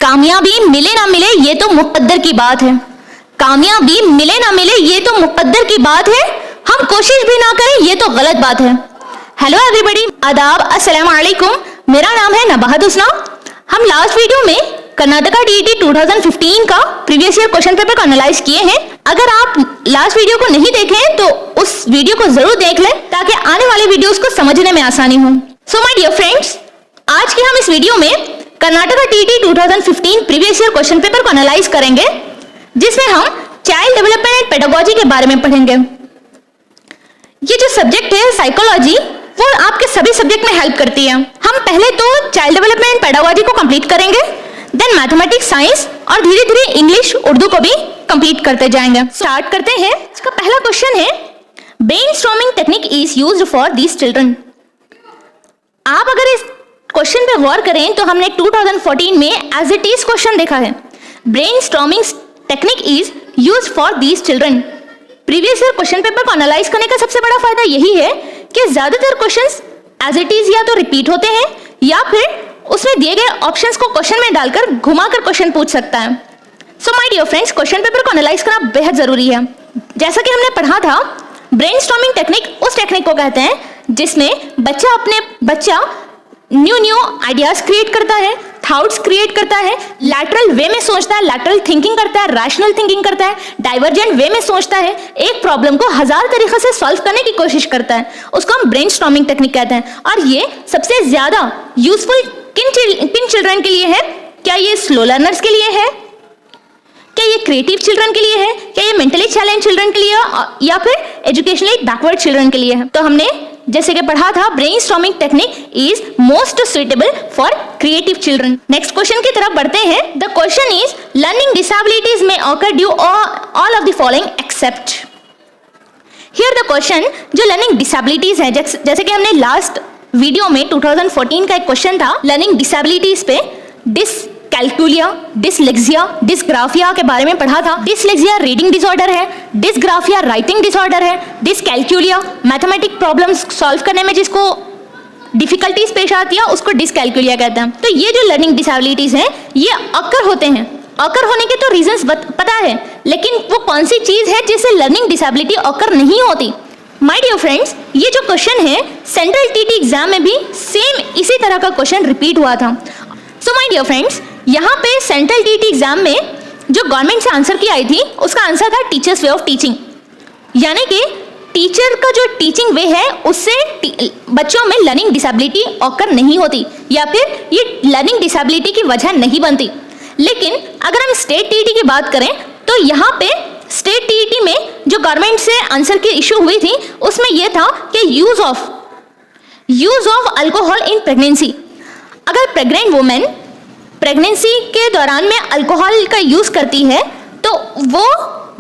कामयाबी मिले ना मिले ये तो मुकद्दर की बात है। कामयाबी मिले ना मिले ये तो मुकद्दर की बात है। हम कोशिश भी ना करें ये तो गलत बात है। हेलो एवरीबॉडी, आदाब, अस्सलाम वालेकुम। मेरा नाम है नबाहत हुस्ना। हम लास्ट वीडियो में कर्नाटका टीईटी 2015 का प्रीवियस ईयर क्वेश्चन पेपर को एनालाइज किए हैं। अगर आप लास्ट वीडियो को नहीं देखे हैं तो उस वीडियो को जरूर देख लें ताकि आने वाले वीडियोस को समझने में आसानी हो। सो माय डियर फ्रेंड्स, आज के हम इस वीडियो में Karnataka TET 2015 previous year question paper को एनालाइज करेंगे, जिसमें हम चाइल्ड डेवलपमेंट एंड पेडागोजी के बारे में पढ़ेंगे। ये जो सब्जेक्ट है साइकोलॉजी, वो आपके सभी सब्जेक्ट में हेल्प करती है। हम पहले तो चाइल्ड डेवलपमेंट पेडागोजी को कंप्लीट करेंगे, देन मैथमेटिक्स, साइंस और धीरे धीरे इंग्लिश, उर्दू को भी कंप्लीट करते जाएंगे। स्टार्ट करते हैं। इसका पहला क्वेश्चन है, brainstorming technique is used for these children. आप अगर इस क्वेश्चन पे गौर करें तो हमने 2014 में एज इट इज क्वेश्चन देखा है। Brainstorming technique is used for these children. Previous year question paper को एनालाइज करने का सबसे बड़ा फायदा यही है कि ज्यादातर क्वेश्चंस एज इट इज या तो रिपीट होते हैं या फिर उसमें दिए गए ऑप्शंस को क्वेश्चन में डालकर घुमाकर क्वेश्चन पूछ सकता है। So my dear friends, question paper को एनालाइज करना बेहद जरूरी है। जैसा कि हमने पढ़ा था, ब्रेनस्टॉर्मिंग टेक्निक उस टेक्निक को कहते हैं जिसमें बच्चा न्यू आइडियाज क्रिएट करता है, थॉट्स क्रिएट करता है, लैटरल वे में सोचता है, लैटरल थिंकिंग करता है, रैशनल थिंकिंग करता है, डाइवर्जेंट वे में सोचता है, एक प्रॉब्लम को हजार तरीके से सॉल्व करने की कोशिश करता है। उसको हम ब्रेनस्टॉर्मिंग टेक्निक कहते हैं। और ये सबसे ज्यादा यूजफुल किन चिल्ड्रन के लिए है? क्या ये स्लो लर्नर्स के लिए है, क्या ये क्रिएटिव चिल्ड्रन के लिए है, क्या ये मेंटली चैलेंज चिल्ड्रन के लिए, या फिर एजुकेशनली बैकवर्ड चिल्ड्रन के लिए है? तो हमने जैसे कि पढ़ा था, brainstorming technique is most suitable for creative children. Next question की तरफ बढ़ते हैं। The question is, learning disabilities में occur due all of the following except. Here the question, जो लर्निंग डिसेबिलिटीज है, जैसे कि हमने लास्ट वीडियो में 2014 का एक क्वेश्चन था लर्निंग डिसेबिलिटीज पे, डिसकैल्कुलिया, डिसलेक्सिया, डिसग्राफिया के बारे में पढ़ा था। डिसलेक्सिया रीडिंग डिसऑर्डर है, डिसग्राफिया राइटिंग डिसऑर्डर है, डिसकैल्कुलिया मैथमेटिक प्रॉब्लम्स सॉल्व करने में जिसको डिफिकल्टीज पेश आती है उसको डिसकैल्कुलिया कहते हैं। तो ये जो लर्निंग डिसेबिलिटीज हैं ये अकर होते हैं। अकर होने के तो रीजंस पता है, लेकिन वो कौन सी चीज है जिससे लर्निंग डिसेबिलिटी अकर नहीं होती? माय डियर फ्रेंड्स, ये जो क्वेश्चन है सेंट्रल टीटी एग्जाम में भी सेम इसी तरह का क्वेश्चन रिपीट हुआ था। सो माय डियर फ्रेंड्स, यहाँ पे सेंट्रल टीटी एग्जाम में जो गवर्नमेंट से आंसर की आई थी उसका आंसर था टीचर्स वे ऑफ टीचिंग, यानी कि टीचर का जो टीचिंग वे है उससे बच्चों में लर्निंग डिसेबिलिटी ऑकर नहीं होती या फिर ये लर्निंग डिसेबिलिटी की वजह नहीं बनती। लेकिन अगर हम स्टेट टीईटी की बात करें तो यहाँ पे स्टेट टीईटी में जो गवर्नमेंट से आंसर की इशू हुई थी उसमें यह था कि use of alcohol in pregnancy. अगर प्रेग्नेंट वुमेन प्रेगनेंसी के दौरान में अल्कोहल का यूज करती है तो वो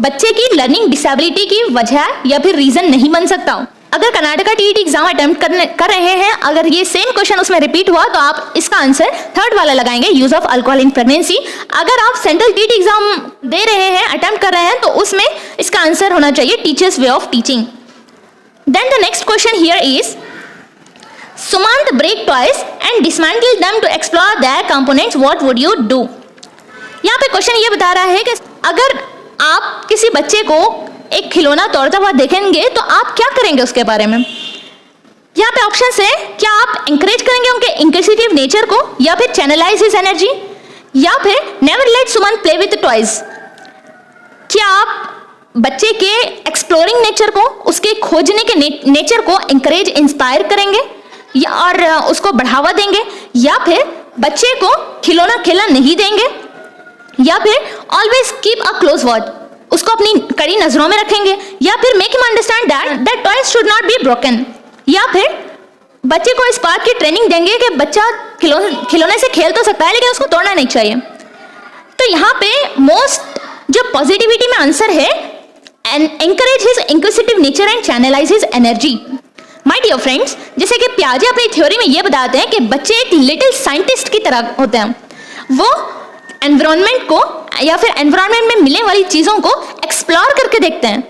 बच्चे की लर्निंग डिसेबिलिटी की वजह या फिर रीजन नहीं बन सकता। अगर कर्नाटका टीईटी एग्जाम अटेम्प्ट कर रहे हैं, अगर ये सेम क्वेश्चन उसमें रिपीट हुआ तो आप इसका आंसर थर्ड वाला लगाएंगे, use of alcohol in pregnancy. अगर आप सेंट्रल टीईटी एग्जाम दे रहे हैं, अटेम्प्ट कर रहे हैं, तो उसमें इसका आंसर होना चाहिए teachers way of teaching. Then the next question here is, Sumant break toys and dismantle them to explore their components. What would you do? यहाँ पे क्वेश्चन ये बता रहा है कि अगर आप किसी बच्चे को एक खिलौना तोड़ता हुआ देखेंगे तो आप क्या करेंगे उसके बारे में? यहाँ पे ऑप्शंस है, क्या आप इंकरेज करेंगे उनके इंक्विजिटिव नेचर को, या फिर चैनलाइज हिज एनर्जी, या फिर never let Suman play with toys. क्या आप बच्चे के एक्सप्लोरिंग नेचर को, उसके खोजने के नेचर को इंकरेज, इंस्पायर करेंगे या और उसको बढ़ावा देंगे, या फिर बच्चे को खिलौना खेलना नहीं देंगे, या फिर always keep a close watch, उसको अपनी कड़ी नजरों में रखेंगे, या फिर make him understand that toys should not be broken, या फिर बच्चे को इस बात की ट्रेनिंग देंगे कि बच्चा खिलौने से खेल तो सकता है लेकिन उसको तोड़ना नहीं चाहिए। तो यहाँ पे मोस्ट जो पॉजिटिविटी में आंसर है, encourage his inquisitive nature and channelise his energy. My dear friends, जैसे कि पियाजे अपनी थ्योरी में ये बताते हैं कि बच्चे एक लिटिल साइंटिस्ट की तरह होते हैं। वो एनवायरनमेंट को या फिर एनवायरनमेंट में मिलने वाली चीजों को एक्सप्लोर करके देखते हैं,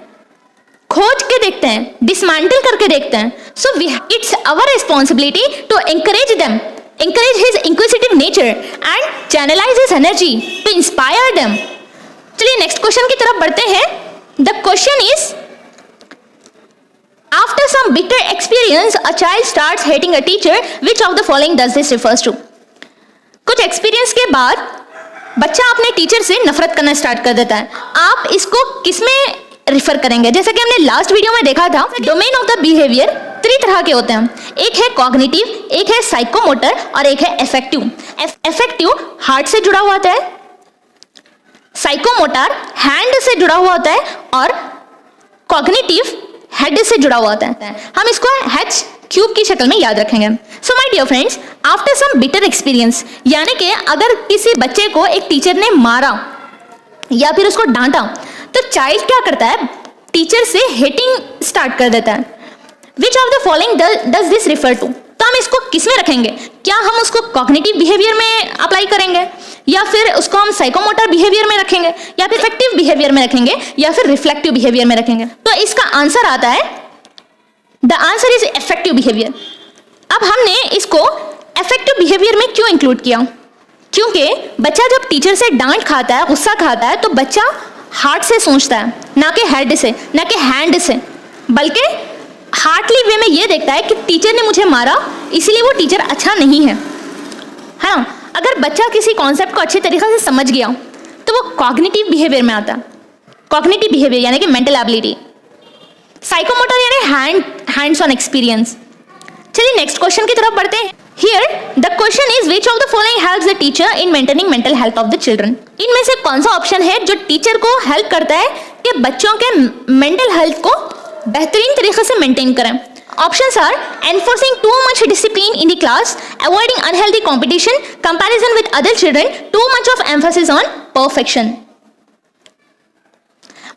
खोज के देखते हैं, डिसमेंटल करके देखते हैं। So it's our responsibility to encourage them encourage his inquisitive nature and channelize his energy to inspire them. चलिए नेक्स्ट क्वेश्चन की तरफ बढ़ते हैं. The question is, after some bitter experience, a child starts hating a teacher. Which of the following does this refers to? कुछ experience के बाद बच्चा अपने टीचर से नफरत करना स्टार्ट कर देता है. आप इसको किसमें रिफर करेंगे? जैसा कि हमने लास्ट वीडियो में देखा था, डोमेन ऑफ द बिहेवियर 3 तरह के होते हैं. एक है कॉग्निटिव, एक है साइकोमोटर और एक है एफेक्टिव. एफेक्टिव हार्ट से जुड़ा हुआ होता है, साइकोमोटर हैंड से जुड़ा हुआ होता है और कॉग्निटिव हेड से जुड़ा हुआ होता है. हम इसको H क्यूब की शक्ल में याद रखेंगे. So my dear friends, after some bitter experience, यानी कि अगर किसी बच्चे को एक टीचर ने मारा या फिर उसको डांटा तो चाइल्ड क्या करता है? टीचर से हेटिंग स्टार्ट कर देता है. Which of the following does this refer to? तो हम इसको किस में रखेंगे? क्या हम उसको कॉग्निटिव बिहेवियर में अप्लाई करेंगे, या फिर उसको हम साइकोमोटर बिहेवियर में रखेंगे, या फिर इफेक्टिव बिहेवियर में रखेंगे, या फिर रिफ्लेक्टिव बिहेवियर में रखेंगे? तो इसका आंसर आता है, the answer is effective behaviour. अब हमने इसको इफेक्टिव बिहेवियर में क्यों इंक्लूड किया? क्योंकि बच्चा जब टीचर से डांट खाता है, गुस्सा खाता है, तो बच्चा हार्ट से सोचता है, ना कि हेड से, ना कि हैंड से, बल्कि हार्टली वे में ये देखता है कि टीचर ने मुझे मारा इसलिए वो टीचर अच्छा नहीं है. हाँ, अगर बच्चा किसी कॉन्सेप्ट को अच्छे तरीके से समझ गया तो वो कॉग्निटिव बिहेवियर में आता है. कॉग्निटिव बिहेवियर यानी कि मेंटल एबिलिटी. साइकोमोटर यानी हैंड्स ऑन एक्सपीरियंस. चलिए नेक्स्ट क्वेश्चन की तरफ बढ़ते हैं. Here the question is, which of the following helps the teacher in maintaining mental health of the children? इनमें से कौन सा ऑप्शन है जो टीचर को हेल्प करता है कि बच्चों के मेंटल हेल्थ को बेहतरीन तरीके से मेंटेन करें? Options are enforcing too much discipline in the class, avoiding unhealthy competition, comparison with other children, too much of emphasis on perfection.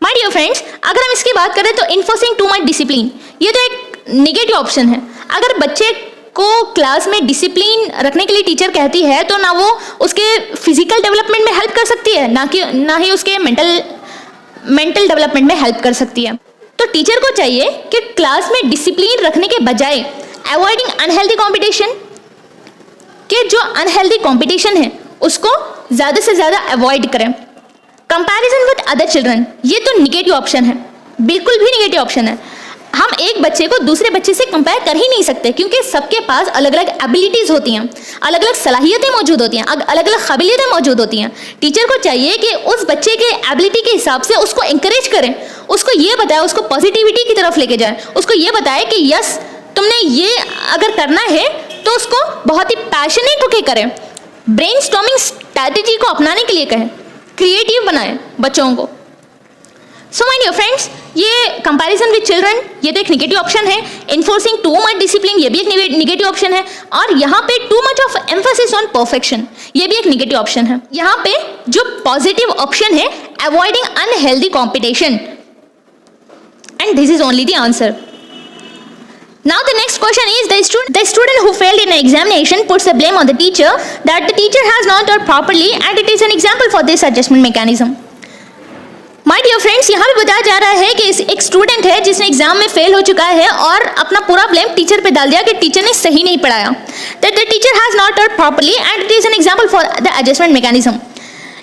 My dear friends, अगर हम इसकी बात करें तो enforcing too much discipline, ये तो एक नेगेटिव ऑप्शन है. अगर बच्चे को क्लास में डिसिप्लिन रखने के लिए टीचर कहती है तो ना वो उसके फिजिकल डेवलपमेंट में हेल्प कर सकती है, ना ही उसके मेंटल डेवलपमेंट में हेल्प कर सकती है. तो टीचर को चाहिए कि क्लास में डिसिप्लिन रखने के बजाय अवॉइडिंग अनहेल्दी कंपटीशन, कि जो अनहेल्दी कंपटीशन है उसको ज़्यादा से ज़्यादा अवॉइड करें. कंपैरिजन विद अदर चिल्ड्रन, ये तो निगेटिव ऑप्शन है, बिल्कुल भी निगेटिव ऑप्शन है. हम एक बच्चे को दूसरे बच्चे से कंपेयर कर ही नहीं सकते, क्योंकि सबके पास अलग अलग एबिलिटीज़ होती हैं, अलग अलग सलाहियतें मौजूद होती हैं, अलग अलग काबिलियतें मौजूद होती हैं. टीचर को चाहिए कि उस बच्चे के एबिलिटी के हिसाब से उसको इंकरेज करें, उसको ये बताए, उसको पॉजिटिविटी की तरफ लेके जाए, उसको ये बताए कि यस तुमने ये अगर करना है तो उसको बहुत ही पैशनेट होकर करें. ब्रेनस्टॉर्मिंग स्ट्रैटेजी को अपनाने के लिए कहें, क्रिएटिव बनाएं बच्चों को. सो माय डियर फ्रेंड्स, ये कंपैरिजन विद चिल्ड्रन ये तो एक नेगेटिव ऑप्शन है. इन्फोर्सिंग टू मच डिसिप्लिन ये भी एक नेगेटिव ऑप्शन है. और यहाँ पे too much of emphasis on perfection ये भी एक नेगेटिव ऑप्शन है. यहाँ पे जो पॉजिटिव ऑप्शन है avoiding unhealthy competition, and this is only the answer. Now the next question is, the student who failed in an examination puts the blame on the teacher that the teacher has not taught properly, and it is an example for this adjustment mechanism. My dear friends, यहाँ पे बताया जा रहा है कि एक student है जिसने एग्जाम में फेल हो चुका है और अपना पूरा ब्लेम टीचर पे डाल दिया कि टीचर ने सही नहीं पढ़ाया. That the teacher has not taught properly and it is an example for the adjustment mechanism.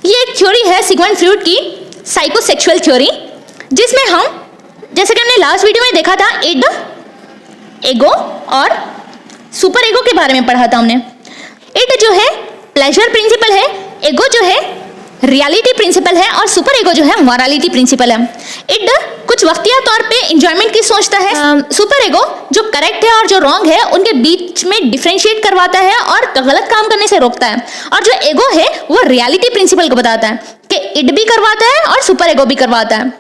ये एक थ्योरी है सिगमंड फ्रॉइड की, साइकोसेक्सुअल थ्योरी, जिसमें हम जैसे कि हमने लास्ट वीडियो में देखा था इड, ईगो और सुपर ईगो के बारे में पढ़ा था हमने. इड जो है प्लेजर प्रिंसिपल है, ईगो जो है रियलिटी प्रिंसिपल है और सुपर ईगो जो है मॉरलिटी प्रिंसिपल है. इड कुछ वक्तिया तौर पे एंजॉयमेंट की सोचता है. सुपर ईगो जो करेक्ट है और जो रॉन्ग है उनके बीच में डिफरेंशिएट करवाता है और गलत काम करने से रोकता है. और जो ईगो है वो रियलिटी प्रिंसिपल को बताता है कि इड भी करवाता है और सुपर ईगो भी करवाता है,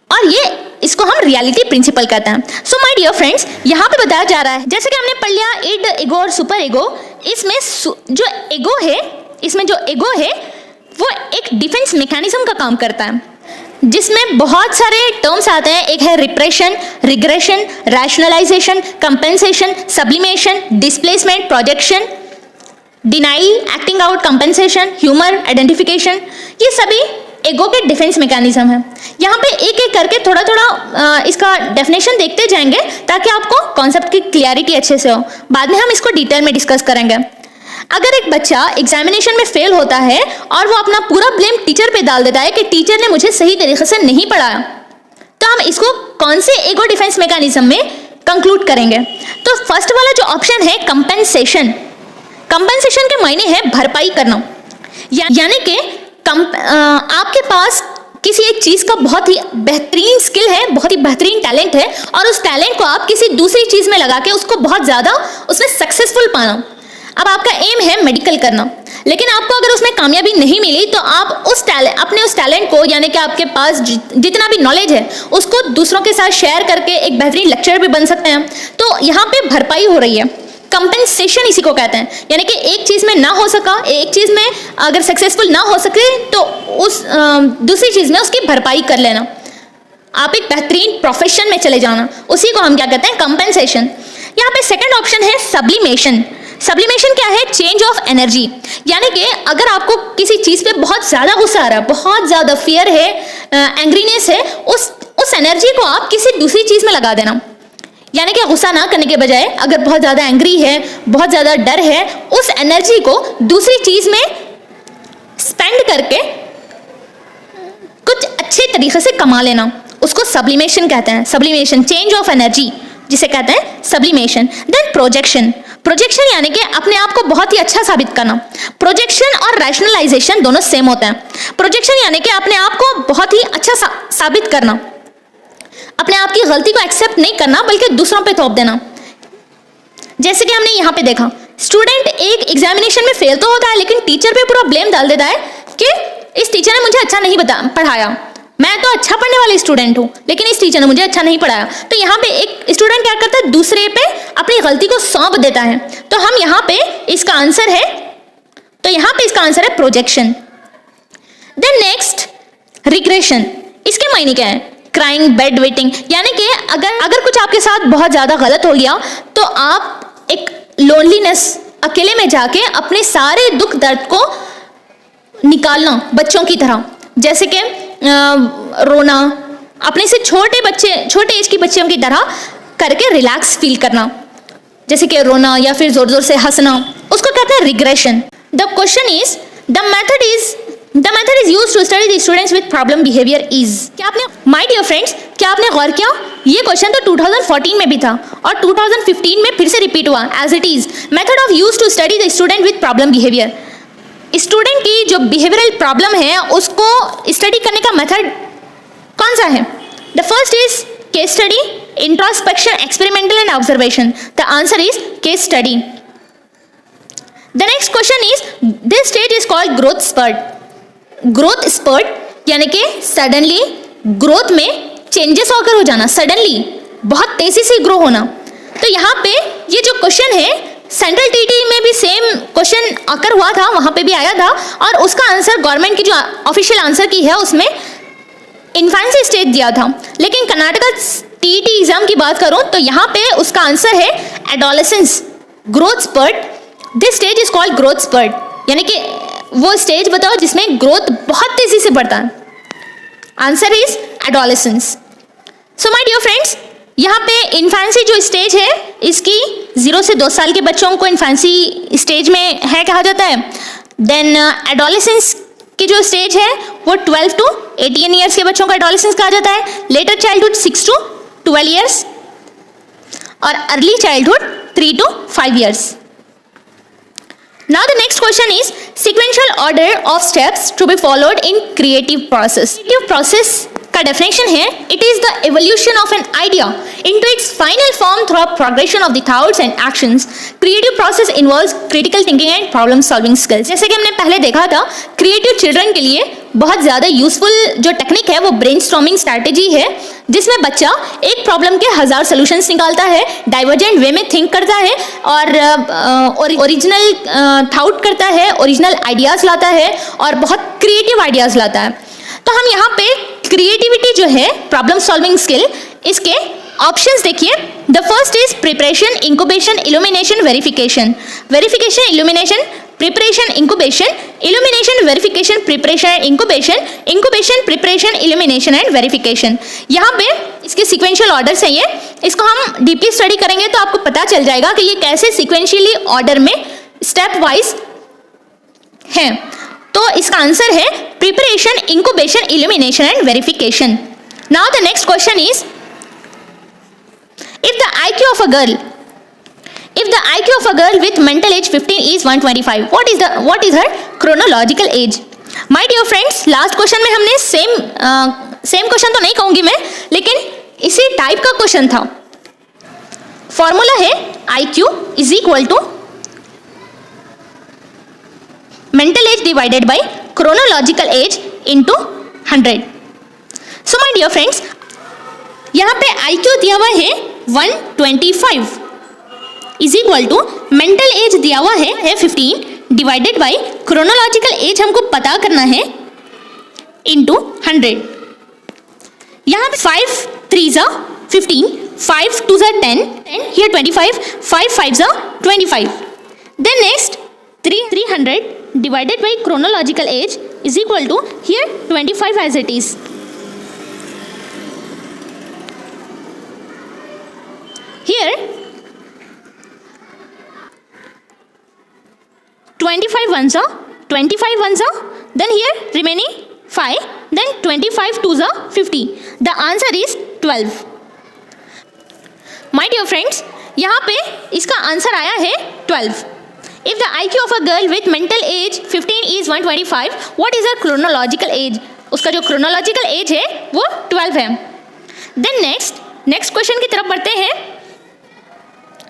और ये इसको हम रियलिटी प्रिंसिपल कहते हैं. सो माय डियर फ्रेंड्स, यहाँ पे बताया जा रहा है जैसे कि हमने पढ़ लिया इड, ईगो और सुपर ईगो. इसमें जो ईगो है वो एक डिफेंस मैकेनिज्म का काम करता है, जिसमें बहुत सारे टर्म्स आते हैं. एक है repression, regression, rationalisation, compensation, sublimation, displacement, projection, denial, acting out, compensation, humour, identification. ये सभी ईगो के डिफेंस मैकेनिज्म है। यहाँ पे एक एक करके थोड़ा थोड़ा इसका डेफिनेशन देखते जाएंगे ताकि आपको कॉन्सेप्ट की क्लियरिटी अच्छे से हो। बाद में हम इसको डिटेल में डिस्कस करेंगे। अगर एक बच्चा एग्जामिनेशन में फेल होता है और वो अपना पूरा ब्लेम टीचर पे डाल देता है कि टीचर ने मुझे सही तरीके से नहीं पढ़ाया, तो हम इसको कौन से ईगो डिफेंस मैकेनिज्म में कंक्लूड करेंगे? तो फर्स्ट वाला जो ऑप्शन है कंपेंसेशन। कंपेंसेशन के मायने है भरपाई करना, यानी कि आपके पास किसी एक चीज का बहुत ही बेहतरीन स्किल है, बहुत ही बेहतरीन टैलेंट है, और उस टैलेंट को आप किसी दूसरी चीज में लगा के उसको बहुत ज्यादा उसमें सक्सेसफुल पाना। अब आपका एम है मेडिकल करना, लेकिन आपको अगर उसमें कामयाबी नहीं मिली तो आप अपने उस टैलेंट को, यानी कि आपके पास जितना भी नॉलेज है उसको दूसरों के साथ शेयर करके एक बेहतरीन लेक्चरर भी बन सकते हैं। तो यहाँ पे भरपाई हो रही है, कंपेंसेशन इसी को कहते हैं। यानी कि एक चीज में ना हो सका, एक चीज में अगर सक्सेसफुल ना हो सके तो उस दूसरी चीज में उसकी भरपाई कर लेना, आप एक बेहतरीन प्रोफेशन में चले जाना, उसी को हम क्या कहते हैं? कंपेंसेशन। यहाँ पे सेकंड ऑप्शन है सब्लिमेशन। सब्लिमेशन क्या है? Change of energy. यानी कि अगर आपको किसी चीज पे बहुत ज्यादा गुस्सा आ रहा है, बहुत ज्यादा फियर है, एंग्रीनेस है, उस एनर्जी को आप किसी दूसरी चीज में लगा देना। यानी कि गुस्सा ना करने के बजाय अगर बहुत ज्यादा एंग्री है, बहुत ज्यादा डर है, उस एनर्जी को दूसरी चीज में स्पेंड करके कुछ अच्छे तरीके से कमा लेना, उसको सब्लिमेशन कहते हैं। सब्लिमेशन, चेंज ऑफ एनर्जी, जिसे कहते हैं सब्लिमेशन। Then projection. प्रोजेक्शन यानी कि अपने आप को बहुत ही अच्छा साबित करना। प्रोजेक्शन और रैशनलाइजेशन दोनों सेम होते हैं। प्रोजेक्शन यानी कि अपने आप को बहुत ही अच्छा साबित करना, अपने आप की गलती को एक्सेप्ट नहीं करना बल्कि दूसरों पे थोप देना। जैसे कि हमने यहाँ पे देखा, स्टूडेंट एक एग्जामिनेशन में फेल तो होता है लेकिन टीचर पे पूरा ब्लेम डाल देता है कि इस टीचर ने मुझे अच्छा नहीं पढ़ाया, मैं तो अच्छा पढ़ने वाली स्टूडेंट हूँ लेकिन इस टीचर ने मुझे अच्छा नहीं पढ़ाया। तो यहाँ पे एक स्टूडेंट क्या करता है? दूसरे पे अपनी गलती को सौंप देता है। तो हम यहाँ पे इसका आंसर है, तो यहाँ पे इसका आंसर है प्रोजेक्शन। Then next regression. इसके मायने क्या है? Crying, bed wetting. यानी कि अगर कुछ आपके साथ बहुत ज्यादा गलत हो गया तो आप एक लोनलीनेस, अकेले में जाके अपने सारे दुख दर्द को निकालना बच्चों की तरह, जैसे कि रोना, अपने से छोटे एज की बच्चियों की तरह करके रिलैक्स फील करना, जैसे कि रोना या फिर जोर जोर से हंसना, उसको कहते हैं regression. The question is the method is used to study the students with problem behaviour is. क्या आपने, माय डियर फ्रेंड्स, क्या आपने गौर किया? ये क्वेश्चन तो 2014 में भी था और 2015 में फिर से रिपीट हुआ as it is. Method of used to study the student with problem behaviour. Student की जो बिहेवियरल प्रॉब्लम है उसको स्टडी करने का मेथड कौन सा है? The first is case study, introspection, experimental and observation. The answer is case study. The next question is this stage is called growth spurt. Growth spurt यानी कि सडनली ग्रोथ में चेंजेस ऑकर हो जाना, suddenly बहुत तेजी से grow होना। तो यहाँ पे ये जो क्वेश्चन है, सेंट्रल टीटी में भी सेम क्वेश्चन आकर हुआ था, वहां पे भी आया था, और उसका आंसर गवर्नमेंट की जो ऑफिशियल आंसर की है उसमें इन्फेंसी स्टेज दिया था। लेकिन कर्नाटका टीटी एग्जाम की बात करूं तो यहाँ पे उसका आंसर है adolescence growth spurt. This stage is called growth spurt. यानी कि वो स्टेज बताओ जिसमें ग्रोथ बहुत तेजी से बढ़ता है। Answer is adolescence. So my dear friends, यहाँ पे इन्फेंसी जो स्टेज है इसकी 0 से 2 साल के बच्चों को इन्फेंसी स्टेज में है कहा जाता है। देन एडोलेसेंस की जो स्टेज है वो 12 to 18 ईयर्स के बच्चों को एडोलेसेंस कहा जाता है। लेटर चाइल्डहुड 6 to 12 ईयर्स और early childhood 3 to 5 years. Now the next question is sequential order of steps to be followed in creative process. Creative process का definition है it is the evolution of an idea into its final form through a progression of the thoughts and actions. Creative process involves critical thinking and problem solving skills. जैसे कि हमने पहले देखा था, creative children के लिए बहुत ज़्यादा यूजफुल जो टेक्निक है वो ब्रेनस्टॉर्मिंग स्ट्रैटेजी है, जिसमें बच्चा एक प्रॉब्लम के 1000 सॉल्यूशंस निकालता है, डाइवर्जेंट वे में थिंक करता है और ओरिजिनल थाउट करता है, ओरिजिनल आइडियाज़ लाता है और बहुत क्रिएटिव आइडियाज़ लाता है। तो हम यहाँ पे क्रिएटिविटी जो है, प्रॉब्लम सॉल्विंग स्किल, इसके ऑप्शंस देखिए। The first is preparation, incubation, illumination, verification. Verification, illumination, preparation, incubation, illumination, verification, preparation and incubation, incubation, preparation, illumination and verification. यहाँ पे इसके सीक्वेंशियल ऑर्डर्स हैं ये, इसको हम डीपली स्टडी करेंगे तो आपको पता चल जाएगा कि ये कैसे सीक्वेंशियली ऑर्डर में स्टेप वाइज है। तो इसका आंसर है preparation, incubation, illumination and verification. Now the next question is, if the IQ of a girl with mental age 15 is 125, what is her chronological age? My dear friends, last question में हमने same question तो नहीं कहूंगी मैं, लेकिन इसी type का question था। फॉर्मूला है IQ is equal to mental age divided by chronological age into 100। So my dear friends, यहाँ पे IQ दिया हुआ है 125 is equal to mental age दिया हुआ है 15 डिवाइडेड बाय क्रोनोलॉजिकल एज हमको पता करना है इनटू 100। यहाँ पे 5 3s are 15, 5 2s are 10, and here 25, 5 5s are 25. Then next 300 divided by chronological age is equal to here 25 as it is. Here 25 ones are 25 ones are, then here remaining 5, then 25 2s are 50. The answer is 12. My dear friends, यहाँ पे इसका answer आया है 12. If the IQ of a girl with mental age 15 is 125, what is her chronological age? उसका जो chronological age है वो 12 है. Then next question की तरफ बढ़ते हैं.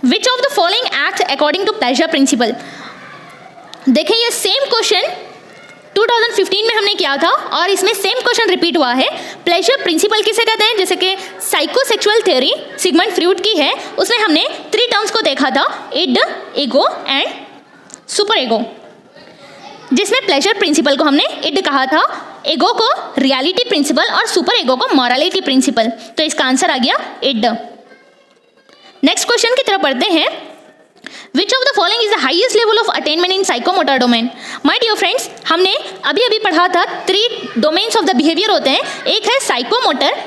Which of the following acts according to pleasure principle? देखें ये सेम क्वेश्चन 2015 में हमने किया था और इसमें सेम क्वेश्चन रिपीट हुआ है। प्लेजर प्रिंसिपल किसे कहते हैं? जैसे कि साइकोसेक्सुअल थ्योरी सिगमंड फ्रॉइड की है, उसमें हमने 3 टर्म्स को देखा था, id, ego and super ego, जिसमें प्लेजर प्रिंसिपल को हमने इड कहा था, ईगो को रियलिटी प्रिंसिपल और सुपर ईगो को मॉरलिटी प्रिंसिपल। तो इसका आंसर आ गया इड। नेक्स्ट क्वेश्चन की तरफ बढ़ते हैं। Which of the following is the highest level of attainment in psychomotor domain? My dear friends, हमने अभी पढ़ा था 3 domains of the behavior होते हैं, एक है साइकोमोटर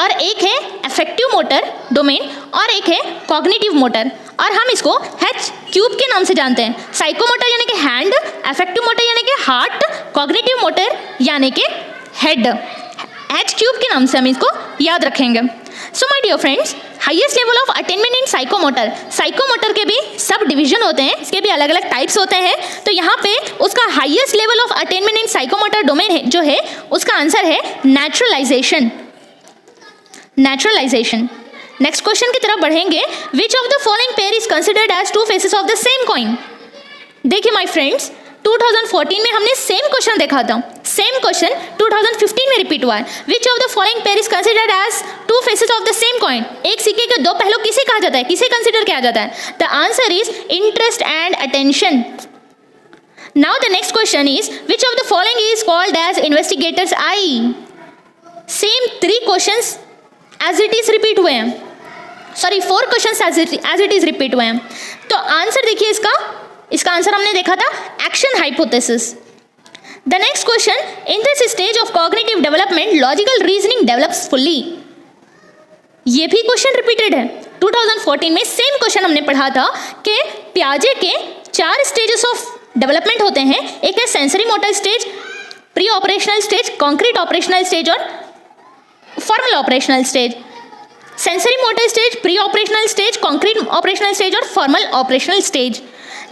और एक है अफेक्टिव मोटर डोमेन और एक है कॉग्निटिव मोटर, और हम इसको H³ के नाम से जानते हैं। साइकोमोटर यानी कि हैंड, अफेक्टिव मोटर यानी कि हार्ट, कॉग्निटिव मोटर यानी कि हेड। H³ के नाम से हम इसको याद रखेंगे। So my dear friends, highest level of attainment in psychomotor, psychomotor के भी सब डिवीजन होते हैं, इसके भी अलग अलग टाइप्स होते हैं। तो यहाँ पे उसका highest level of attainment in psychomotor domain है जो है, उसका आंसर है नेचुरलाइजेशन। नेचुरलाइजेशन। नेक्स्ट क्वेश्चन की तरफ बढ़ेंगे। Which of the following pair is considered as 2 faces of the same coin? देखिए माय फ्रेंड्स, 2014 में हमने सेम क्वेश्चन देखा था, सेम क्वेश्चन 2015 में रिपीट हुआ है। Which of the following pair is considered as 2 faces of the same coin? एक सिक्के के 2 पहलू किसे कहा जाता है, किसे कंसिडर किया जाता है? The answer is interest and attention. Now the next question is, which of the following is called as investigators eye? Same 3 questions as it is repeat हुए हैं, sorry 4 questions as it is repeat हुए हैं। तो answer देखिए इसका answer हमने देखा था action hypothesis. The next question, in this stage of cognitive development logical reasoning develops fully. ये भी क्वेश्चन रिपीटेड है, 2014 में सेम क्वेश्चन हमने पढ़ा था कि पियाजे के 4 स्टेजेस ऑफ डेवलपमेंट होते हैं, एक है sensory motor stage, pre operational stage, concrete operational stage और formal operational stage. Sensory motor stage, pre operational stage, concrete operational stage और फॉर्मल ऑपरेशनल स्टेज,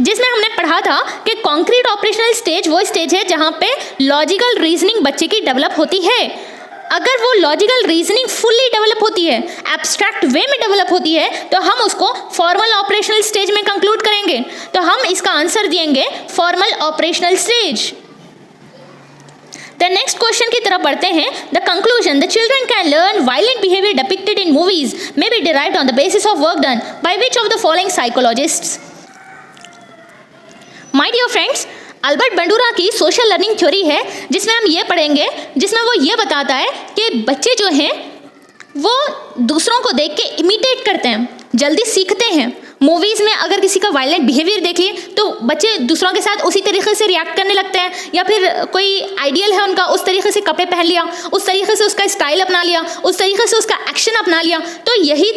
जिसमें हमने पढ़ा था कि कॉन्क्रीट ऑपरेशनल स्टेज वो स्टेज है जहां पे लॉजिकल रीजनिंग बच्चे की डेवलप होती है। अगर वो लॉजिकल रीजनिंग फुल्ली डेवलप होती है, एब्स्ट्रैक्ट वे में डेवलप होती है, तो हम उसको फॉर्मल ऑपरेशनल स्टेज में कंक्लूड करेंगे। तो हम इसका आंसर देंगे formal operational stage. The next question की तरफ बढ़ते हैं। The conclusion, the children can learn violent behaviour depicted in movies may be derived on the basis of work done by which of the following psychologists? My dear friends, Albert Bandura की social learning theory है, जिसमें हम ये पढ़ेंगे, जिसमें वो ये बताता है कि बच्चे जो हैं वो दूसरों को देख के इमिटेट करते हैं, जल्दी सीखते हैं, मूवीज़ में अगर किसी का वायलेंट बिहेवियर देखिए तो बच्चे दूसरों के साथ उसी तरीके से रिएक्ट करने लगते हैं, या फिर कोई आइडियल है उनका, उस तरीके से कपड़े पहन लिया, उस तरीके से उसका स्टाइल अपना लिया, उस तरीके से उसका एक्शन अपना लिया। तो यही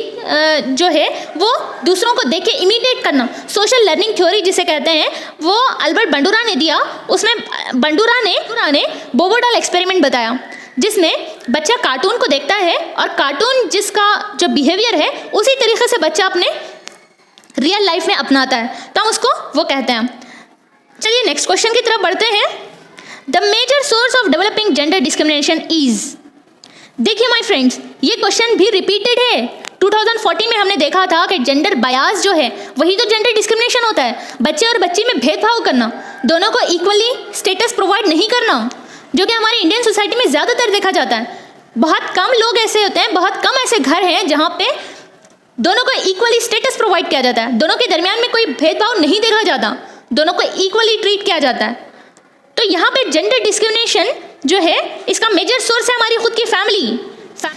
जो है वो दूसरों को देख के इमिटेट करना, सोशल लर्निंग थ्योरी जिसे कहते हैं, वो अल्बर्ट बंडूरा ने दिया। उसमें बंडूरा ने बोबोडाल एक्सपेरिमेंट बताया, जिसमें बच्चा कार्टून को देखता है और कार्टून जिसका जो बिहेवियर है उसी तरीके से बच्चा अपने रियल लाइफ में अपनाता है, तो हम उसको वो कहते हैं। चलिए नेक्स्ट क्वेश्चन की तरफ बढ़ते हैं। The major source of developing gender discrimination is. देखिए माय फ्रेंड्स, ये क्वेश्चन भी रिपीटेड है। 2014 में हमने देखा था कि जेंडर बायास जो है वही तो जेंडर डिस्क्रिमिनेशन होता है, बच्चे और बच्ची में भेदभाव करना, दोनों को इक्वली स्टेटस प्रोवाइड नहीं करना, जो कि हमारी इंडियन सोसाइटी में ज़्यादातर देखा जाता है। बहुत कम लोग ऐसे होते हैं, बहुत कम ऐसे घर हैं जहाँ पे दोनों को इक्वली स्टेटस प्रोवाइड किया जाता है, दोनों के दरमियान में कोई भेदभाव नहीं देखा जाता, दोनों को इक्वली ट्रीट किया जाता है। तो यहाँ पे जेंडर डिस्क्रिमिनेशन जो है इसका मेजर सोर्स है हमारी खुद की फैमिली।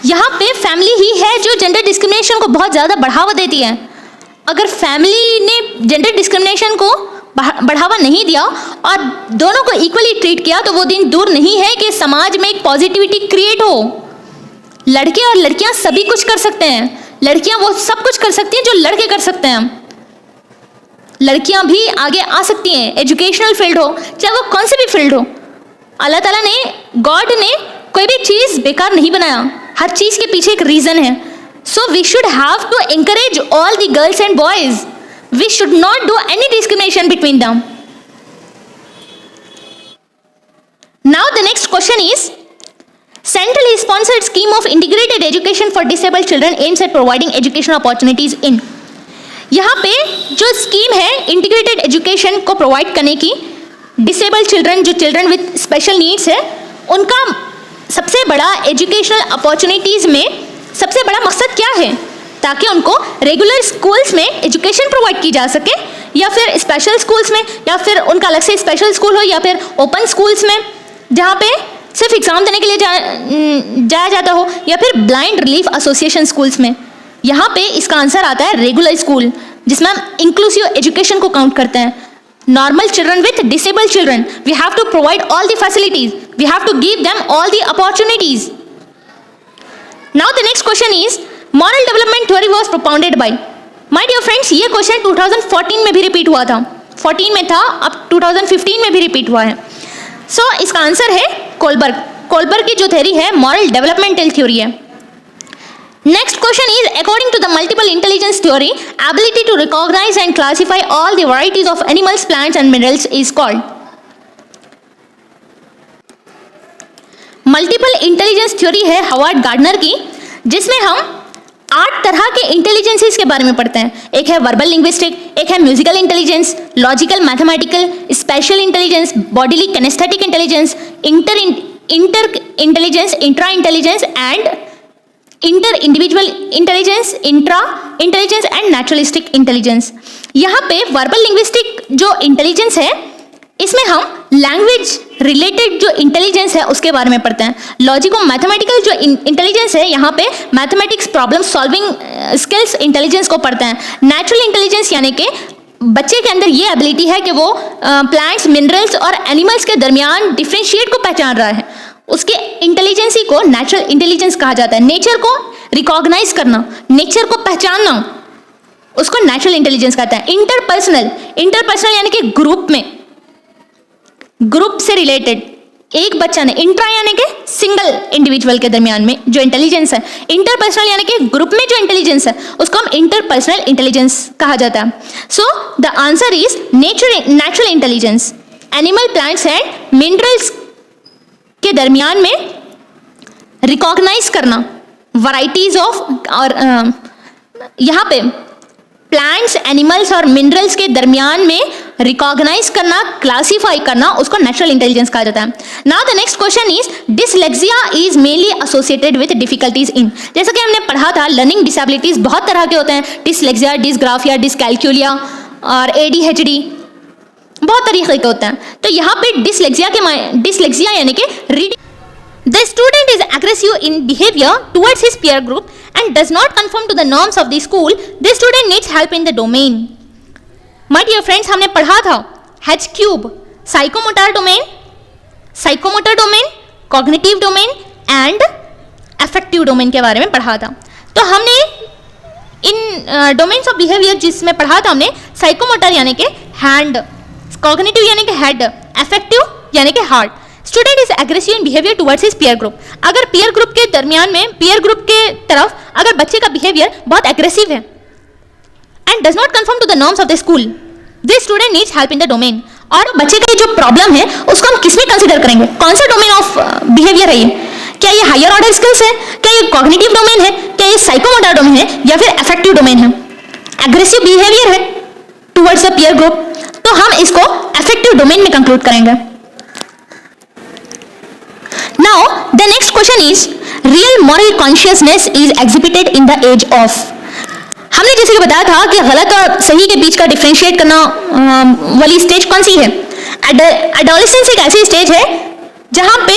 यहाँ पे फैमिली ही है जो जेंडर डिस्क्रिमिनेशन को बहुत ज़्यादा बढ़ावा देती है। अगर फैमिली ने जेंडर डिस्क्रिमिनेशन को बढ़ावा नहीं दिया और दोनों को इक्वली ट्रीट किया तो वो दिन दूर नहीं है कि समाज में एक पॉजिटिविटी क्रिएट हो। लड़के और लड़कियां सभी कुछ कर सकते हैं, लड़कियां वो सब कुछ कर सकती हैं जो लड़के कर सकते हैं। लड़कियां भी आगे आ सकती हैं, एजुकेशनल फील्ड हो चाहे वो कौन सी भी फील्ड हो। अल्लाह ताला ने, गॉड ने कोई भी चीज़ बेकार नहीं बनाया, हर चीज़ के पीछे एक रीज़न है। So we should have to encourage all the girls and boys, we should not do any discrimination between them. Now the next question is, centrally sponsored scheme of integrated education for disabled children aims at providing educational opportunities in। यहाँ पे जो scheme है integrated education को provide करने की, disabled children, जो children with special needs है, उनका सबसे बड़ा एजुकेशनल अपॉर्चुनिटीज़ में सबसे बड़ा मकसद क्या है, ताकि उनको रेगुलर स्कूल्स में एजुकेशन प्रोवाइड की जा सके, या फिर स्पेशल स्कूल्स में, या फिर उनका अलग से स्पेशल स्कूल हो, या फिर ओपन स्कूल्स में जहाँ पे सिर्फ एग्ज़ाम देने के लिए जाया जाता हो, या फिर ब्लाइंड रिलीफ एसोसिएशन स्कूल्स में। यहाँ पे इसका आंसर आता है रेगुलर स्कूल, जिसमें हम इंक्लूसिव एजुकेशन को काउंट करते हैं। Normal children with disabled children, we have to provide all the facilities, we have to give them all the opportunities. Now the next question is, moral development theory was propounded by. My dear friends, ये question 2014 में भी repeat हुआ था, 14 में था, अब 2015 में भी रिपीट हुआ है। सो इसका आंसर है कोलबर्ग। कोलबर्ग की जो थ्योरी है मॉरल डेवलपमेंटल थ्योरी है। Next question is, according to the multiple intelligence theory, ability to recognise and classify all the varieties of animals, plants and minerals is called. Multiple intelligence theory है Howard Gardner की, जिसमें हम 8 तरह के intelligences के बारे में पढ़ते हैं। एक है वर्बल लिंग्विस्टिक, एक है musical intelligence, logical mathematical, special intelligence, bodily kinaesthetic intelligence, inter intelligence, intra intelligence and inter individual intelligence, intra intelligence and naturalistic intelligence. यहाँ पे वर्बल लिंग्विस्टिक जो इंटेलिजेंस है, इसमें हम लैंग्वेज रिलेटेड जो इंटेलिजेंस है उसके बारे में पढ़ते हैं। लॉजिको मैथमेटिकल जो इंटेलिजेंस है, यहाँ पे mathematics problem solving skills intelligence को पढ़ते हैं। नेचुरल इंटेलिजेंस यानी कि बच्चे के अंदर ये एबिलिटी है कि वो प्लांट्स, मिनरल्स और एनिमल्स के दरमियान डिफ्रेंशिएट को पहचान रहा है, उसके इंटेलिजेंसी को नेचुरल इंटेलिजेंस कहा जाता है। नेचर को रिकॉग्नाइज करना, नेचर को पहचानना, उसको नेचुरल इंटेलिजेंस कहता है। इंटरपर्सनल यानी कि ग्रुप में, ग्रुप से रिलेटेड एक बच्चा ने, इंट्रा यानी कि सिंगल इंडिविजुअल के दरमियान में जो इंटेलिजेंस है, इंटरपर्सनल यानी कि ग्रुप में जो इंटेलिजेंस है उसको हम इंटरपर्सनल इंटेलिजेंस कहा जाता है। So the answer is natural intelligence. Animal, plants and minerals के दरमियान में रिकॉग्नाइज करना वैरायटीज ऑफ, और यहाँ पे प्लांट्स, एनिमल्स और मिनरल्स के दरमियान में रिकॉग्नाइज करना, क्लासीफाई करना, उसको नेचुरल इंटेलिजेंस कहा जाता है। Now the next question is, dyslexia is mainly associated with difficulties in. जैसा कि हमने पढ़ा था, लर्निंग डिसेबिलिटीज बहुत तरह के होते हैं, डिसलेक्सिया, डिसग्राफिया, डिसकैल्कुलिया और ADHD, बहुत तरीके के होते हैं। तो यहाँ पे डिसलेक्सिया यानी कि The student is aggressive in behavior towards his peer group and does not conform to the norms of the school. This student needs help in the domain. My dear friends, हमने पढ़ा था H cube, psychomotor domain, cognitive domain and affective domain के बारे में पढ़ा था. तो हमने इन डोमेन्स ऑफ बिहेवियर जिसमें पढ़ा था हमने साइकोमोटर यानी कि हैंड, कॉग्निटिव यानी कि हेड, अफेक्टिव यानी कि heart. Student is aggressive in behaviour towards his peer group. अगर पीयर ग्रुप के दरमियान में, पीयर ग्रुप के तरफ अगर बच्चे का बिहेवियर बहुत एग्रेसिव है and does not conform to the norms of the school, this student needs help in the domain. और बच्चे का ये जो प्रॉब्लम है उसको हम किस में कंसिडर करेंगे, कौन सा डोमेन ऑफ बिहेवियर है ये? क्या ये हायर ऑर्डर स्किल्स है, क्या ये कॉग्निटिव डोमेन है, क्या ये साइकोमोटर डोमेन है, या फिर अफेक्टिव डोमेन है? एग्रेसिव बिहेवियर है टुवर्ड्स द पीयर ग्रुप, तो हम इसको अफेक्टिव डोमेन में कंक्लूड करेंगे. Now the next question is real moral consciousness is exhibited in the age of. हमने जैसे कि बताया था कि गलत और सही के बीच का डिफरेंशिएट करना वाली स्टेज कौन सी है? एडोलेसेंस एक ऐसी स्टेज है जहां पे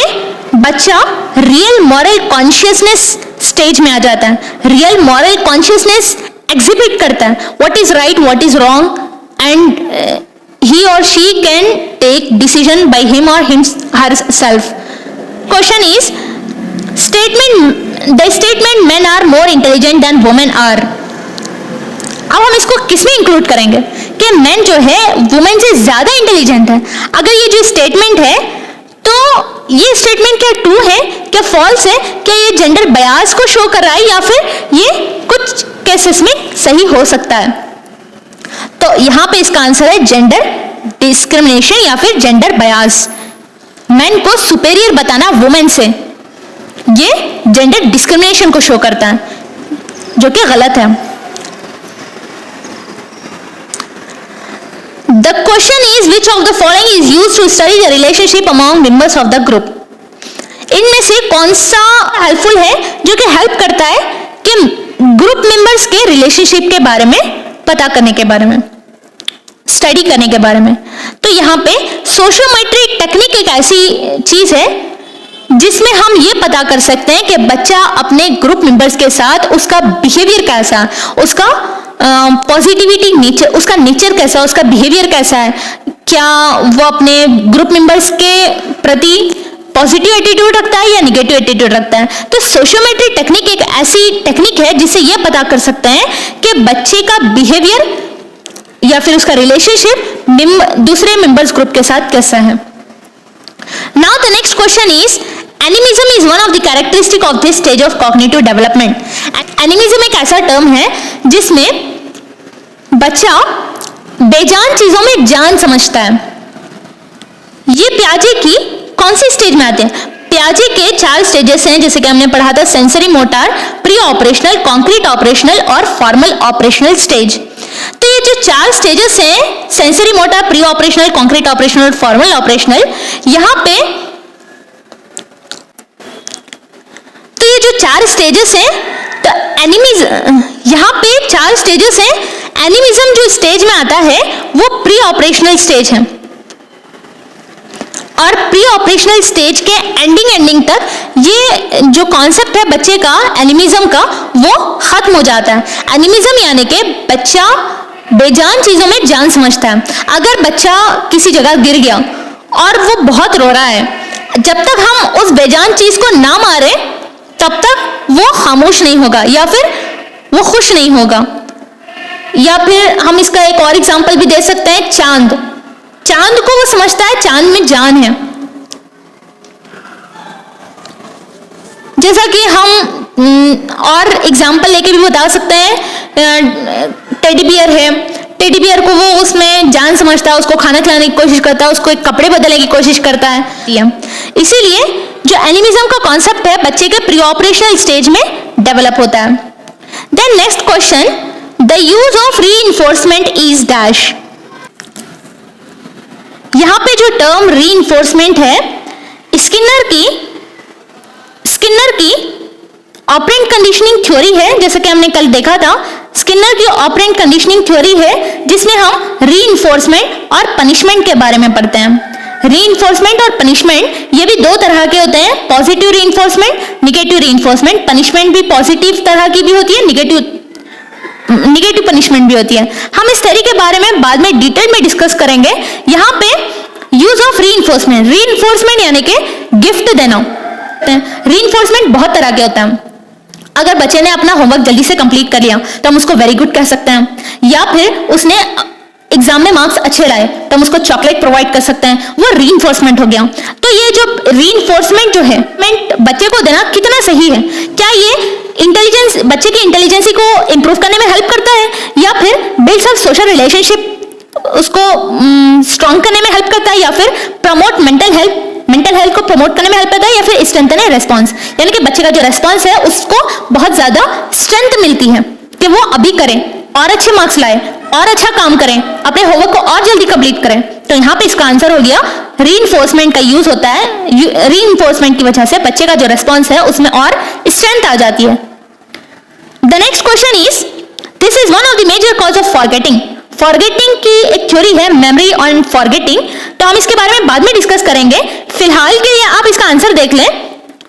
बच्चा रियल मॉरल कॉन्शियसनेस स्टेज में आ जाता है. रियल मॉरल कॉन्शियसनेस एग्जिबिट करता है, what is right, what is wrong, and he or she can take decision by him or herself. Question is the statement men are more intelligent than women are. अब हम इसको किसमें include करेंगे कि main जो है वुमेन से ज्यादा इंटेलिजेंट है? अगर ये जो स्टेटमेंट है तो ये स्टेटमेंट क्या ट्रू है, क्या फॉल्स है, क्या ये जेंडर बयास को शो कर रहा है, या फिर ये कुछ केसेस में सही हो सकता है? तो यहां पे इसका आंसर है जेंडर डिस्क्रिमिनेशन या फिर जेंडर बयास. मेन को सुपेरियर बताना वुमेन से, ये जेंडर डिस्क्रिमिनेशन को शो करता है, जो कि गलत है. The question is which of the following is used to study the relationship among members of the group. इनमें से कौन सा हेल्पफुल है जो कि हेल्प करता है कि ग्रुप मेंबर्स के रिलेशनशिप के बारे में पता करने के बारे में, स्टडी करने के बारे में? तो यहाँ पे सोशियोमेट्रिक टेक्निक एक ऐसी चीज है जिसमें हम ये पता कर सकते हैं कि बच्चा अपने ग्रुप मेंबर्स के साथ उसका बिहेवियर कैसा, उसका पॉजिटिविटी नेचर, उसका नेचर कैसा, उसका बिहेवियर कैसा है, क्या वो अपने ग्रुप मेंबर्स के प्रति पॉजिटिव एटीट्यूड रखता है या निगेटिव एटीट्यूड रखता है. तो सोशियोमेट्रिक टेक्निक एक ऐसी टेक्निक है जिससे यह पता कर सकते हैं कि बच्चे का बिहेवियर या फिर उसका रिलेशनशिप दूसरे मेंबर्स ग्रुप के साथ कैसा है. Now the next question is animism is one of the characteristic of this stage of cognitive development. Animism एक ऐसा टर्म है जिसमें बच्चा बेजान चीजों में जान समझता है. ये पियाजे की कौन सी स्टेज में आते हैं? पियाजे के 4 स्टेजेस हैं, जैसे कि हमने पढ़ा था sensory motor, pre operational, concrete operational और फॉर्मल ऑपरेशनल स्टेज. तो ये जो 4 स्टेजेस हैं, sensory motor, pre operational, concrete operational और फॉर्मल ऑपरेशनल, यहाँ पे तो ये जो 4 स्टेजेस हैं, तो यहाँ पे 4 स्टेजेस हैं. एनिमिज्म जो स्टेज में आता है वो प्री ऑपरेशनल स्टेज है, और प्री ऑपरेशनल स्टेज के एंडिंग तक ये जो कॉन्सेप्ट है बच्चे का एनिमिज्म का वो खत्म हो जाता है. एनिमिज्म यानी कि बच्चा बेजान चीजों में जान समझता है. अगर बच्चा किसी जगह गिर गया और वो बहुत रो रहा है, जब तक हम उस बेजान चीज को ना मारे तब तक वो खामोश नहीं होगा या फिर वो खुश नहीं होगा. या फिर हम इसका एक और एग्जांपल भी दे सकते हैं, चांद को वो समझता है चांद में जान है. जैसा कि हम और एग्जांपल लेके भी बता सकते हैं, टेडी बियर है, टेडी बियर को वो उसमें जान समझता है, उसको खाना खिलाने की कोशिश करता है, उसको एक कपड़े बदलने की कोशिश करता है. इसीलिए जो एनिमिज्म का कॉन्सेप्ट है बच्चे के प्री ऑपरेशनल स्टेज में डेवलप होता है. Then next question, the use of reinforcement is dash. यहां पे जो टर्म रीइंफोर्समेंट है स्किनर की ऑपरेंट कंडीशनिंग थ्योरी है. जैसे कि हमने कल देखा था, स्किनर की ऑपरेंट कंडीशनिंग थ्योरी है जिसमें हम रीइंफोर्समेंट और पनिशमेंट के बारे में पढ़ते हैं. रीइंफोर्समेंट और पनिशमेंट ये भी दो तरह के होते हैं, positive reinforcement, negative reinforcement. Punishment भी पॉजिटिव तरह की भी होती है, निगेटिव पनिशमेंट भी होती है। हम इस थ्योरी के बारे में बाद में डिटेल में डिस्कस करेंगे। यहाँ पे यूज ऑफ रीइंफोर्समेंट, रीइंफोर्समेंट यानी कि गिफ्ट देना। रीइंफोर्समेंट बहुत तरह के होता है। अगर बच्चे ने अपना होमवर्क जल्दी से कंप्लीट कर लिया तो हम उसको वेरी गुड कह सकते हैं, या फिर उसने एग्जाम में मार्क्स अच्छे लाए तो हम उसको चॉकलेट प्रोवाइड कर सकते हैं, वो रीइंफोर्समेंट हो गया। तो ये जो रीइंफोर्समेंट जो है बच्चे को देना कितना सही है? क्या ये इंटेलिजेंस, बच्चे की इंटेलिजेंसी को इंप्रूव करने में हेल्प करता है, या फिर बिल्ड्स अप सोशल रिलेशनशिप उसको स्ट्रॉन्ग करने में हेल्प करता है, या फिर प्रमोट मेंटल हेल्थ को प्रमोट करने में हेल्प करता है, या फिर स्ट्रेंथन रेस्पॉन्स, यानी कि बच्चे का जो रेस्पॉन्स है उसको बहुत ज्यादा स्ट्रेंथ मिलती है कि वो अभी करे और अच्छे मार्क्स लाए और अच्छा काम करें, अपने होमवर्क को और जल्दी कंप्लीट करें। तो यहाँ पे इसका आंसर हो गया रीइंफोर्समेंट का यूज होता है। रीइंफोर्समेंट की वजह से बच्चे का जो रेस्पॉन्स है उसमें और स्ट्रेंथ आ जाती है। The next question is, this is one of the major cause of forgetting. Forgetting की एक थ्योरी है मेमोरी और फॉरगेटिंग, तो हम इसके बारे में बाद में डिस्कस करेंगे। फिलहाल के लिए आप इसका आंसर देख लें।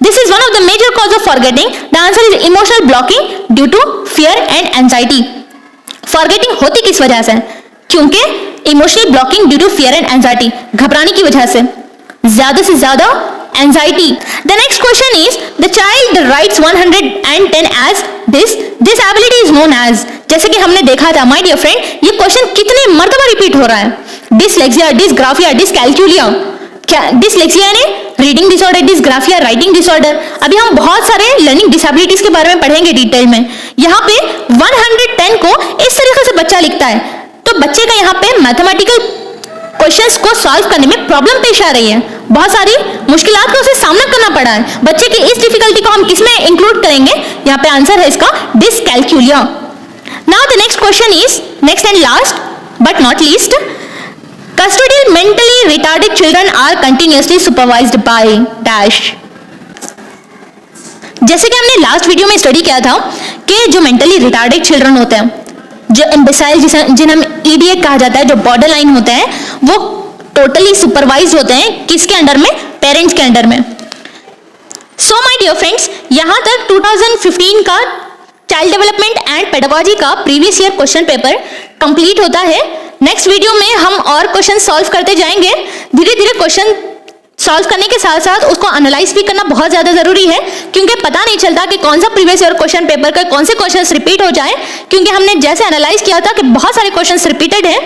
This is one of the major cause of forgetting. The answer is emotional blocking due to fear and anxiety. Forgetting होती किस वजह से? क्योंकि emotional blocking due to fear and anxiety, घबराने की वजह से, ज्यादा से ज्यादा anxiety. The next question is, the child writes 110 as this ability is known as. जैसे कि हमने देखा था माय डियर फ्रेंड, ये क्वेश्चन कितने मर्तबा रिपीट हो रहा है। Dyslexia, dysgraphia, dyscalculia. क्या डिसलेक्सिया यानी reading disorder, dysgraphia writing disorder. अभी हम बहुत सारे लर्निंग डिसेबिलिटीज के बारे में पढ़ेंगे डिटेल में। यहाँ पे 110 को इस तरीके से बच्चा लिखता है, तो बच्चे का यहाँ पे मैथमेटिकल क्वेश्चंस को सॉल्व करने में प्रॉब्लम पेश आ रही है, बहुत सारी मुश्किलात का उसे सामना करना पड़ा है। बच्चे की इस डिफिकल्टी को हम किसमें इंक्लूड करेंगे? यहाँ पे आंसर है इसका dyscalculia. Now the next question is, next and last but not least, custodial mentally retarded children are continuously supervised by dash। जैसे कि हमने लास्ट वीडियो में स्टडी किया था कि जो मेंटली रिटार्डेड चिल्ड्रन होते हैं, जो इम्बेसाइल जिन्हें हम ईडीएच कहा जाता है, जो बॉर्डर लाइन होते हैं, वो टोटली सुपरवाइज होते हैं किसके अंडर में? पेरेंट्स के अंडर में। सो माय डियर फ्रेंड्स, यहां तक 2015 का चाइल्ड डेवलपमेंट एंड पेडागोजी का previous year question paper complete होता है। नेक्स्ट वीडियो में हम और क्वेश्चन सॉल्व करते जाएंगे। धीरे धीरे क्वेश्चन सॉल्व करने के साथ साथ उसको एनालाइज भी करना बहुत ज्यादा जरूरी है, क्योंकि पता नहीं चलता कि कौन सा प्रीवियस ईयर क्वेश्चन पेपर का कौन से क्वेश्चंस रिपीट हो जाए, क्योंकि हमने जैसे एनालाइज किया था कि बहुत सारे क्वेश्चंस रिपीटेड हैं।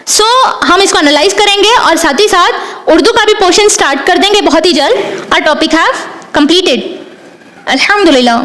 सो हम इसको एनालाइज करेंगे और साथ ही साथ उर्दू का भी पोर्शन स्टार्ट कर देंगे बहुत ही जल्द। और टॉपिक हैव कंप्लीटेड, अल्हम्दुलिल्लाह।